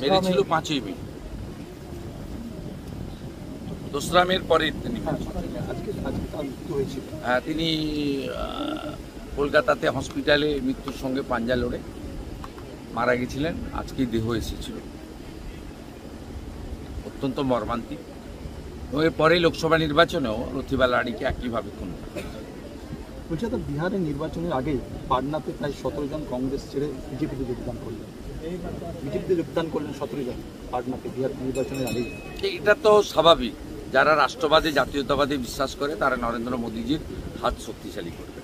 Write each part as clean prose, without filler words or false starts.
মেরেছিল 5ই মে। দোসরা মের পরে তিনি হ্যাঁ তিনি কলকাতাতে হসপিটালে মৃত্যুর সঙ্গে পাঞ্জা লড়ে মারা গেছিলেন। আজকেই দেহ এসেছিল, অত্যন্ত মর্মান্তিক। এবং এরপরে লোকসভা নির্বাচনেও রথিবা লাড়িকে একইভাবে খুন করা হয়েছে। বলছি তো বিহারের নির্বাচনের আগে পাটনাতে প্রায় 17 জন কংগ্রেস ছেড়ে বিজেপিতে যোগদান করলেন। বিজেপিতে যোগদান করলেন 17 জন পাটনাতে বিহার নির্বাচনের আগে। এটা তো স্বাভাবিক, যারা রাষ্ট্রবাদী জাতীয়তাবাদী বিশ্বাস করে তারা নরেন্দ্র মোদীজির হাত শক্তিশালী করবে।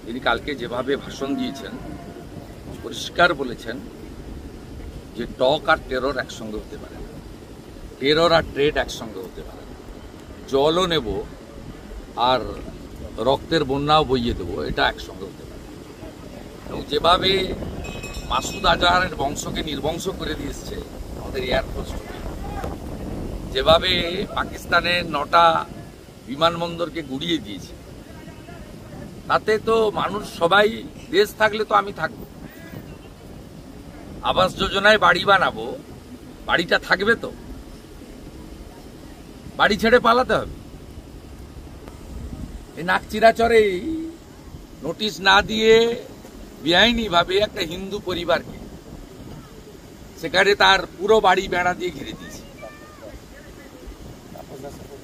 তিনি কালকে যেভাবে ভাষণ দিয়েছেন পরিষ্কার বলেছেন যে টক আর টেরর একসঙ্গে হতে পারে না, টেরর আর ট্রেড একসঙ্গে হতে পারে না, জলও নেব আর রক্তের বন্যাও বইয়ে দেবো, এটা একসঙ্গে হতে পারে। এবং যেভাবে মাসুদ আজহারের বংশকে নির্বংশ করে দিয়েছে আমাদের এয়ারফোর্স, যেভাবে পাকিস্তানের 9টা বিমানবন্দরকে গুড়িয়ে দিয়েছে, তাতে তো মানুষ সবাই দেশ থাকলে তো আমি থাকবো, আবাস যোজনায় বাড়ি বানাবো, বাড়িটা থাকবে তো, বাড়ি ছেড়ে পালাতে হবে। এই নাকচিরাচরেই নোটিশ না দিয়ে বেআইনি ভাবে একটা হিন্দু পরিবারকে সেখানে তার পুরো বাড়ি বেড়া দিয়ে ঘিরে দিয়েছে।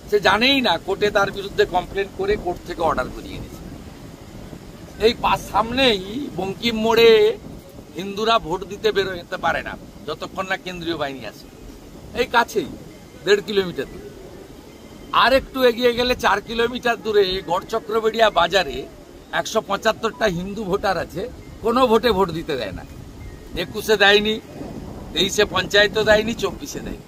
সে জানেই না কোর্টে তার বিরুদ্ধে কমপ্লেন করে কোর্ট থেকে অর্ডার করিয়ে দিয়েছে। এই সামনেই বঙ্কিম মোড়ে হিন্দুরা ভোট দিতে বেরোতে পারে না যতক্ষণ না কেন্দ্রীয় বাহিনী আসে। এই কাছেই 1.5 কিলোমিটার দূরে। আর একটু এগিয়ে গেলে 4 কিলোমিটার দূরে গড়চক্রবেড়িয়া বাজারে 175টা হিন্দু ভোটার আছে, কোনো ভোটে ভোট দিতে দেয় না। 21-এ দেয়নি, 23-এ পঞ্চায়েতও দেয়নি, 24-এ দেয়নি।